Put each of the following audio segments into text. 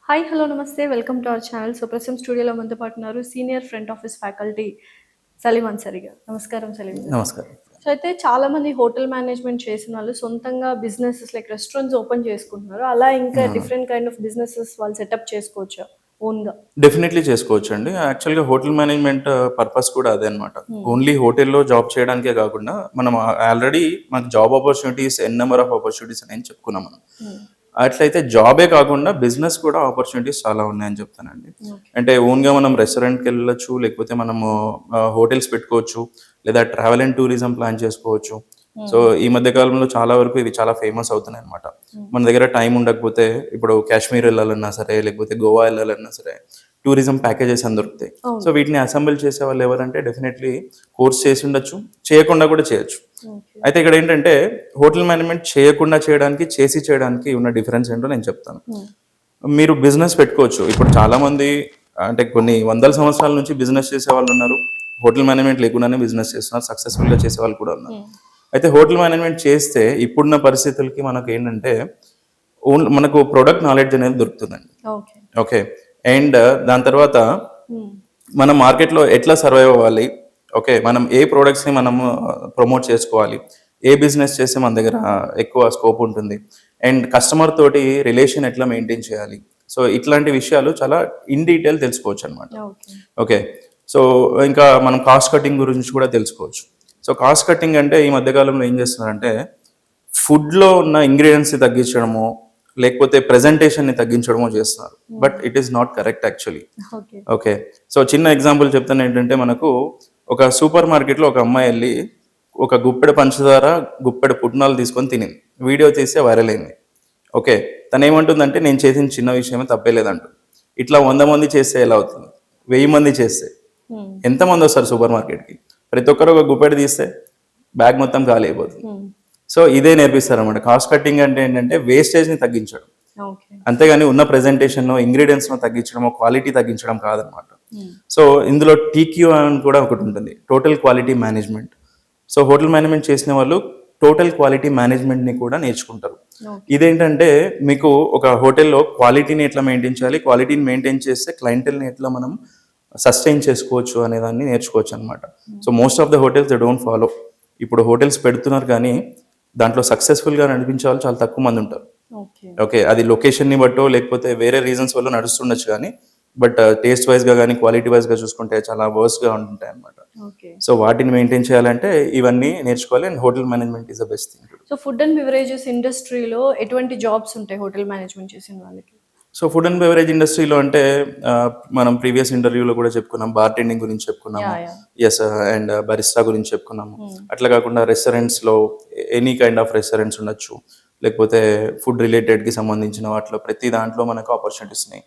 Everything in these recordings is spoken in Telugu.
హాయ్, హలో, నమస్తే. Welcome to our channel. So, ప్రస్తుతం స్టూడియోలో మనతో పాటు ఉన్నారు senior front office faculty Salim Ansari గారు. నమస్కారం సలీం గారు. నమస్కారం. సో, అయితే చాలామంది హోటల్ మేనేజ్మెంట్ చేసిన వాళ్ళు సొంతంగా బిజినెసెస్ లైక్ రెస్టారెంట్స్ ఓపెన్ చేసుకుంటున్నారు. అలా ఇంకా అవును. డిఫరెంట్ కైండ్ ఆఫ్ బిజినెసెస్ వాళ్ళు సెటప్ చేసుకోవచ్చా ఓన్‌గా? డెఫినెట్‌లీ చేసుకోవచ్చండి. యాక్చువల్‌గా హోటల్ మేనేజ్‌మెంట్ పర్పస్ కూడా అదే అనమాట. ఓన్లీ హోటల్‌లో జాబ్ చేయడానికే కాకుండా మనం ఆల్రెడీ మనకు job opportunities number of opportunities అని చెప్పుకున్నాం మనం. హ్మ్. అట్లయితే జాబే కాకుండా బిజినెస్ కూడా ఆపర్చునిటీస్ చాలా ఉన్నాయని చెప్తానండి. ఓకే. అంటే ఓన్‌గా మనం రెస్టారెంట్‌కెళ్ళొచ్చు, లేకపోతే మనము హోటల్స్ పెట్టుకోవచ్చు, లేదా ట్రావెల్ అండ్ టూరిజం ప్లాన్ చేసుకోవచ్చు. సో, ఈ మధ్య కాలంలో చాలా వరకు ఇవి చాలా ఫేమస్ అవుతున్నాయన్నమాట. మన దగ్గర టైం ఉండకపోతే ఇప్పుడు కాశ్మీర్ వెళ్ళాలన్నా సరే, లేకపోతే గోవా వెళ్ళాలన్నా సరే, టూరిజం ప్యాకేజెస్ అని దొరుకుతాయి. సో, అవును. వీటిని అసెంబుల్ చేసే వాళ్ళు ఎవరంటే డెఫినెట్‌లీ కోర్స్ చేసి ఉండొచ్చు, చేయకుండా కూడా చేయొచ్చు. ఓకే. అయితే ఇక్కడ ఏంటంటే హోటల్ మేనేజ్మెంట్ చేయకుండా చేయడానికి, చేసి చేయడానికి ఉన్న డిఫరెన్స్ ఏంటో నేను చెప్తాను. హ్మ్. మీరు బిజినెస్ పెట్టుకోవచ్చు. ఇప్పుడు చాలామంది అంటే కొన్ని వందల సంవత్సరాల నుంచి బిజినెస్ చేసేవాళ్ళు ఉన్నారు. హోటల్ మేనేజ్మెంట్ లేకుండానే బిజినెస్ చేస్తున్నారు. సక్సెస్‌ఫుల్‌గా చేసేవాళ్ళు కూడా ఉన్నారు. హ్మ్. అయితే హోటల్ మేనేజ్మెంట్ చేస్తే ఇప్పుడున్న పరిస్థితులకి మనకేంటంటే మనకు ప్రొడక్ట్ నాలెడ్జ్ అనేది దొరుకుతుందండి. ఓకే. ఓకే. అండ్ దాని తర్వాత హ్మ్. మనం మార్కెట్‌లో ఎట్లా సర్వైవ్ అవ్వాలి? ఓకే. మనం ఏ ప్రొడక్ట్స్‌ని మనము ప్రమోట్ చేసుకోవాలి? ఏ బిజినెస్ చేస్తే మన దగ్గర ఎక్కువ స్కోప్ ఉంటుంది? అండ్ కస్టమర్ తోటి రిలేషన్ ఎట్లా మెయింటైన్ చేయాలి? సో, ఇట్లాంటి విషయాలు చాలా ఇన్ డీటెయిల్ తెలుసుకోవచ్చనమాట. ఓకే. ఓకే. సో, ఇంకా మనం కాస్ట్ కటింగ్ గురించి కూడా తెలుసుకోవచ్చు. సో, కాస్ట్ కటింగ్ అంటే ఈ మధ్య కాలంలో ఏం చేస్తున్నారంటే, ఫుడ్‌లో ఉన్న ఇంగ్రీడియెంట్స్‌ని తగ్గించడమో, లేకపోతే ప్రెజెంటేషన్‌ని తగ్గించడమో చేస్తున్నారు. But it is not correct actually. Okay. Okay. So, చిన్న ఎగ్జాంపుల్ చెప్తాను ఏంటంటే మనకు ఒక సూపర్ మార్కెట్‌లో ఒక అమ్మాయి ఎళ్లి ఒక గుప్పెడు పంచదార, గుప్పెడు పుట్నాలు తీసుకొని తినింది. వీడియో తీస్తే వైరల్ అయింది. ఓకే. తనేమంటుందంటే నేను చేసిన చిన్న విషయమే తప్పే లేదంటుంది. ఇట్లా 100 మంది చేస్తే ఎలా అవుతుంది? 1000 మంది చేస్తే హ్మ్. ఎంతమందొస్తారు సూపర్ మార్కెట్‌కి? ప్రతి ఒక్కరు ఒక గుప్పెడు తీస్తే బ్యాగ్ మొత్తం ఖాళీ అయిపోతుంది. హ్మ్. సో, ఇదే నేర్పిస్తారనమాట. కాస్ట్ కటింగ్ అంటే ఏంటంటే వేస్టేజ్‌ని తగ్గించడం. ఓకే. అంతేగాని ఉన్న ప్రెజెంటేషన్‌లో ఇంగ్రీడియెంట్స్‌ను తగ్గించడమో, క్వాలిటీ తగ్గించడం కాదనమాట. హ్మ్. సో, ఇందులో టీక్యూ అని కూడా ఒకటుంటుంది. Total quality management. So, hotel management చేసిన వాళ్ళు టోటల్ క్వాలిటీ మేనేజ్‌మెంట్‌ని కూడా నేర్చుకుంటారు. ఓకే. ఇదేంటంటే మీకు ఒక హోటల్‌లో క్వాలిటీని ఎట్లా మెయింటైన్ చేయాలి, క్వాలిటీని మెయింటైన్ చేస్తే క్లయింటెల్‌ని ఎట్లా మనం సస్టైన్ చేసుకోవచ్చు అనేదాన్ని నేర్చుకోవచ్చనమాట. So, most of the hotels they don't follow. ఇప్పుడు హోటల్స్ పెడుతున్నారు కానీ, దాంట్లో సక్సెస్‌ఫుల్‌గా నడిపించే వాళ్ళు చాలా తక్కువ మందుంటారు. ఓకే. ఓకే. అది లొకేషన్‌ని బట్టో, లేకపోతే వేరే రీజన్స్ వల్ల నడుస్తుండొచ్చు గానీ, బట్ టేస్ట్ వైస్‌గా గానీ, క్వాలిటీ వైస్‌గా చూసుకుంటే చాలా వర్స్ట్‌గా ఉంటుంటాయన్నమాట. ఓకే. సో, వాటిని మెయింటైన్ చేయాలంటే ఇవన్నీ నేర్చుకోవాలి. And hotel management is the best thing to do. So, food and beverages ఇండస్ట్రీలో ఎటువంటి జాబ్స్ ఉంటాయి హోటల్ మేనేజ్మెంట్ చేసిన వాళ్ళకి? సో, ఫుడ్ అండ్ బెవరేజ్ ఇండస్ట్రీలో అంటే మనం ప్రీవియస్ ఇంటర్వ్యూలో కూడా చెప్పుకున్నాం. బార్‌టెండింగ్ గురించి చెప్పుకున్నాము. యాహ్! యెస్. అండ్ బరిస్టా గురించి చెప్పుకున్నాము. హ్మ్. అట్లా కాకుండా రెస్టారెంట్స్‌లో ఎనీ కైండ్ ఆఫ్ రెస్టారెంట్స్ ఉండొచ్చు. లేకపోతే ఫుడ్ రిలేటెడ్‌కి సంబంధించిన వాటిలో ప్రతి దాంట్లో మనకు ఆపర్చునిటీస్ ఉన్నాయి.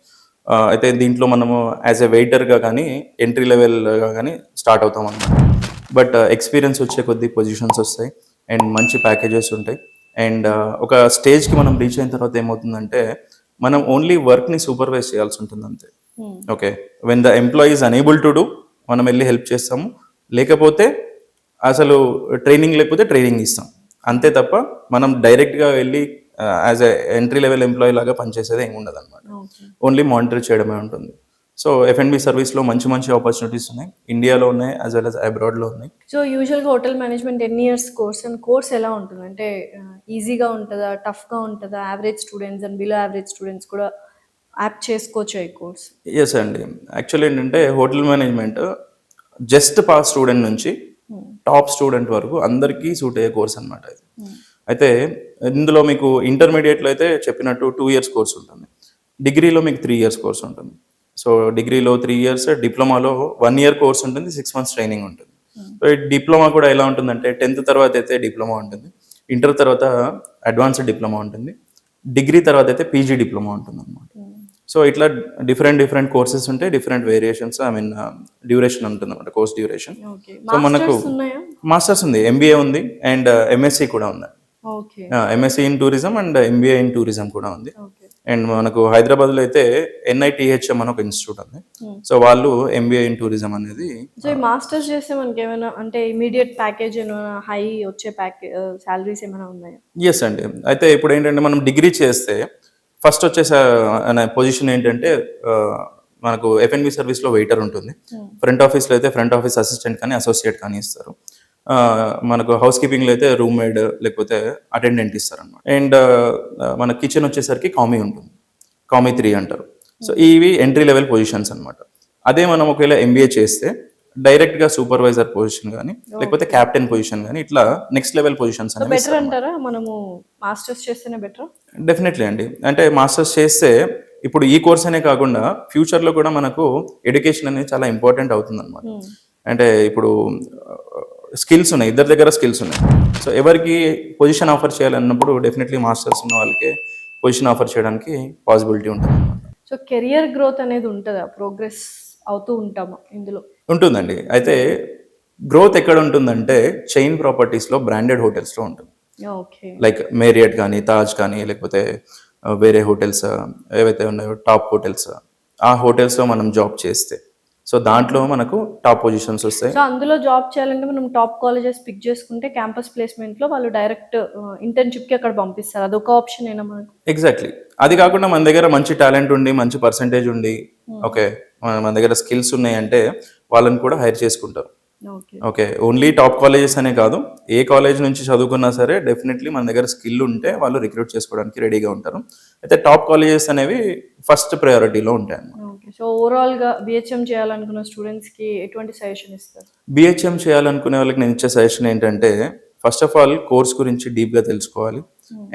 అయితే దీంట్లో మనము యాస్ ఎ వెయిటర్‌గా గానీ, ఎంట్రీ లెవెల్‌గా గానీ స్టార్ట్ అవుతామన్నమాట. బట్ ఎక్స్‌పీరియన్స్ వచ్చే కొద్దీ పొజిషన్స్ వస్తాయి. అండ్ మంచి ప్యాకేజెస్ ఉంటాయి. అండ్ ఒక స్టేజ్‌కి మనం రీచ్ అయిన తర్వాత ఏమవుతుందంటే, మనం ఓన్లీ వర్క్‌ని సూపర్వైజ్ చేయాల్సి ఉంటుంది అంతే. హ్మ్. Okay. When the employee is unable to do మనం వెళ్లి హెల్ప్ చేస్తాము. లేకపోతే అసలు ట్రైనింగ్ లేకపోతే ట్రైనింగ్ ఇస్తాం. అంతే తప్ప మనం డైరెక్ట్‌గా వెళ్లి as a entry level employee లాగా పనిచేసేది ఏమి ఉండదన్నమాట. ఓకే. ఓన్లీ మానిటర్ చేయడమే ఉంటుంది. సో, ఎఫ్&బి సర్వీస్‌లో మంచి మంచి ఆపర్చునిటీస్ ఉన్నాయి. ఇండియాలో ఉన్నాయి యాస్ వెల్ యాస్ అబ్రాడ్‌లో ఉన్నాయి. సో, యూజువల్‌గా హోటల్ మేనేజ్మెంట్ ఎన్ని ఇయర్స్ కోర్స్ అండ్ కోర్స్ ఎలా ఉంటుంది? అంటే ఈజీగా ఉంటదా? టఫ్‌గా ఉంటదా? Average students and below average students కూడా యాప్ట్ చేసుకోవచ్చా ఈ కోర్స్? యెస్ అండి. యాక్చువల్లీ ఏంటంటే hotel management just pass student నుంచి హ్మ్. టాప్ స్టూడెంట్ వరకు అందరికీ సూట్ అయ్యే కోర్స్ అనమాట ఇది. హ్మ్. అయితే ఇందులో మీకు ఇంటర్మీడియేట్‌లో అయితే చెప్పినట్టు 2 ఇయర్స్ కోర్స్ ఉంటుంది. డిగ్రీలో మీకు 3 ఇయర్స్ కోర్స్ ఉంటుంది. సో, డిగ్రీలో 3 ఇయర్స్, డిప్లొమాలో 1 ఇయర్ కోర్స్ ఉంటుంది. 6 మంత్స్ ట్రైనింగ్ ఉంటుంది. హ్మ్. సో, ఈ డిప్లొమా కూడా ఎలా ఉంటుందంటే 10థ్ తర్వాత అయితే డిప్లొమా ఉంటుంది. ఇంటర్ తర్వాత అడ్వాన్స్డ్ డిప్లొమా ఉంటుంది. డిగ్రీ తర్వాత అయితే పీజీ డిప్లొమా ఉంటుందన్నమాట. హ్మ్. సో, ఇట్లా డిఫరెంట్ కోర్సెస్ ఉంటాయి. Different variations I mean duration ఉంటుందన్నమాట. Course duration. ఓకే. సో, మనకు మాస్టర్స్ ఉన్నాయా? మాస్టర్స్ ఉంది. ఎంబీఏ ఉంది. అండ్ ఎంఎస్‌సి కూడా ఉంది. Okay. MSc in tourism and MBA in tourism కూడా ఉంది. ఓకే. అండ్ మనకు హైదరాబాద్‌లో అయితే ఎన్ఐటీహెచ్ఎం అని ఒక ఇన్‌స్టిట్యూట్ ఉంది. హ్మ్. సో, వాళ్ళు ఎంబీఏ ఇన్ టూరిజం అనేది సో, ఈ మాస్టర్స్ చేస్తే మనకేమైనా అంటే ఇమ్మీడియేట్ ప్యాకేజ్ ఏమైనా హై వచ్చే సాలరీస్ ఏమైనా ఉన్నాయా? యెస్ అండి. అయితే ఇప్పుడేంటంటే మనం డిగ్రీ చేస్తే ఫస్ట్ వచ్చేసి అనే పొజిషన్ ఏంటంటే మనకు ఎఫ్ఎన్బి సర్వీస్లో వెయిటర్ ఉంటుంది. ఫ్రంట్ ఆఫీస్లో అయితే ఫ్రంట్ ఆఫీస్ అసిస్టెంట్ కానీ అసోసియేట్ కానీ ఇస్తారు. మనకు హౌస్ కీపింగ్లో అయితే రూమ్ మేడ్ లేకపోతే అటెండెంట్ ఇస్తారు అనమాట. అండ్ మన కిచెన్ వచ్చేసరికి కామీ ఉంటుంది, కామీ 3 అంటారు. సో ఇవి ఎంట్రీ లెవెల్ పొజిషన్స్ అనమాట. అదే మనం ఒకవేళ ఎంబీఏ చేస్తే డైరెక్ట్గా సూపర్వైజర్ పొజిషన్ కానీ లేకపోతే క్యాప్టెన్ పొజిషన్ కానీ ఇట్లా నెక్స్ట్ లెవెల్ పొజిషన్స్ అనేవి బెటర్ అంటారా మనము మాస్టర్స్ చేస్తేనే బెటర్? డెఫినెట్లీ అండి. అంటే మాస్టర్స్ చేస్తే ఇప్పుడు ఈ కోర్స్ అనే కాకుండా ఫ్యూచర్లో కూడా మనకు ఎడ్యుకేషన్ అనేది చాలా ఇంపార్టెంట్ అవుతుంది అనమాట. అంటే ఇప్పుడు స్కిల్స్ ఉన్నాయి, ఇద్దరి దగ్గర స్కిల్స్ ఉన్నాయి. సో ఎవరికి పొజిషన్ ఆఫర్ చేయాలన్నప్పుడు డెఫినెట్లీ మాస్టర్స్ ఉన్న వాళ్ళకి పొజిషన్ ఆఫర్ చేయడానికి పాసిబిలిటీ ఉంటుంది అనమాట. సో కెరియర్ గ్రోత్ అనేది ఉంటుందా, ప్రోగ్రెస్ అవుతూ ఉంటామా ఇందులో? ఉంటుందండి. అయితే గ్రోత్ ఎక్కడ ఉంటుందంటే చైన్ ప్రాపర్టీస్లో బ్రాండెడ్ హోటల్స్లో ఉంటుంది. ఓకే. లైక్ మేరియట్ కానీ తాజ్ కానీ లేకపోతే వేరే హోటల్స్ ఏవైతే ఉన్నాయో టాప్ హోటల్స్, ఆ హోటల్స్లో మనం జాబ్ చేస్తే సో దాంట్లో మనకు టాప్ పొజిషన్స్ వస్తాయి. సో అందులో జాబ్ చేయాలంటే మనం టాప్ కాలేజెస్ పిక్ చేసుకుంటే క్యాంపస్ ప్లేస్మెంట్లో వాళ్ళు డైరెక్ట్ ఇంటర్న్షిప్కి అక్కడ పంపిస్తారు, అదొక ఆప్షన్ ఏనా మనకు? ఎగ్జాక్ట్లీ. అది కాకుండా మన దగ్గర మంచి టాలెంట్ ఉండి మంచి పర్సంటేజ్ ఉండి ఓకే మన దగ్గర స్కిల్స్ ఉన్నాయి అంటే వాళ్ళని కూడా హైర్ చేసుకుంటారు. ఓకే, ఓన్లీ టాప్ కాలేజెస్ అనే కాదు, ఏ కాలేజ్ నుంచి చదువుకున్నా సరే డెఫినెట్లీ మన దగ్గర స్కిల్ ఉంటే వాళ్ళు రిక్రూట్ చేసుకోవడానికి రెడీగా ఉంటారు. అయితే టాప్ కాలేజెస్ అనేవి ఫస్ట్ ప్రయారిటీలో ఉంటాయి అన్నమాట. సో ఓవరాల్గా బిహెచ్ఎం చేయాలనుకున్న స్టూడెంట్స్కి ఎటువంటి సజెషన్ ఇస్తారు? బిహెచ్ఎం చేయాలనుకునే వాళ్ళకి నేను ఇచ్చే సజెషన్ ఏంటంటే ఫస్ట్ ఆఫ్ ఆల్ కోర్స్ గురించి డీప్గా తెలుసుకోవాలి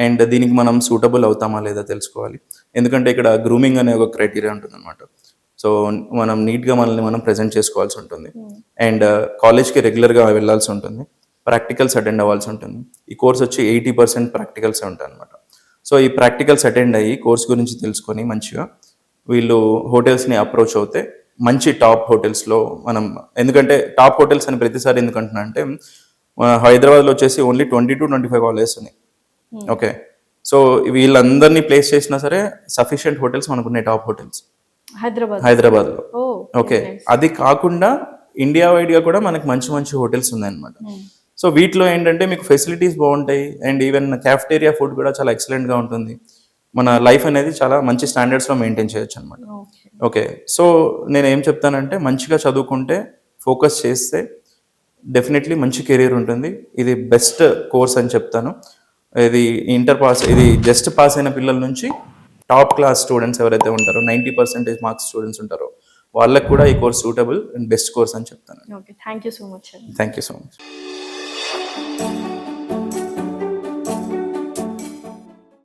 అండ్ దీనికి మనం సూటబుల్ అవుతామా లేదా తెలుసుకోవాలి. ఎందుకంటే ఇక్కడ గ్రూమింగ్ అనే ఒక క్రైటీరియా ఉంటుంది అనమాట. సో మనం నీట్గా మనల్ని మనం ప్రజెంట్ చేసుకోవాల్సి ఉంటుంది అండ్ కాలేజ్కి రెగ్యులర్గా వెళ్ళాల్సి ఉంటుంది, ప్రాక్టికల్స్ అటెండ్ అవ్వాల్సి ఉంటుంది. ఈ కోర్స్ వచ్చి 80% ప్రాక్టికల్స్ ఉంటాయి అనమాట. సో ఈ ప్రాక్టికల్స్ అటెండ్ అయ్యి కోర్స్ గురించి తెలుసుకొని మంచిగా వీళ్ళు హోటల్స్ని అప్రోచ్ అవుతే మంచి టాప్ హోటల్స్లో మనం, ఎందుకంటే టాప్ హోటల్స్ అని ప్రతిసారి ఎందుకంటున్నా అంటే హైదరాబాద్లో వచ్చేసి ఓన్లీ 20 to 25 కాలేజెస్ ఉన్నాయి. ఓకే, సో వీళ్ళందరినీ ప్లేస్ చేసినా సరే సఫిషియంట్ హోటల్స్ మనకున్నాయి, టాప్ హోటల్స్ హైదరాబాద్లో. ఓకే, అది కాకుండా ఇండియా వైడ్గా కూడా మనకి మంచి మంచి హోటల్స్ ఉన్నాయన్నమాట. సో వీటిలో ఏంటంటే మీకు ఫెసిలిటీస్ బాగుంటాయి అండ్ ఈవెన్ క్యాఫ్టేరియా ఫుడ్ కూడా చాలా ఎక్సలెంట్గా ఉంటుంది. మన లైఫ్ అనేది చాలా మంచి స్టాండర్డ్స్లో మెయింటైన్ చేయొచ్చు అనమాట. ఓకే, సో నేను ఏం చెప్తానంటే మంచిగా చదువుకుంటే ఫోకస్ చేస్తే డెఫినెట్లీ మంచి కెరీర్ ఉంటుంది. ఇది బెస్ట్ కోర్స్ అని చెప్తాను. ఇది ఇంటర్ పాస్, ఇది జస్ట్ పాస్ అయిన పిల్లల నుంచి టాప్ క్లాస్ స్టూడెంట్స్ ఎవరైతే ఉంటారో 90% మార్క్స్ స్టూడెంట్స్ ఉంటారో వాళ్ళకి కూడా ఈ course suitable and best course అని చెప్తాను. Okay, thank you so much. Thank you so much.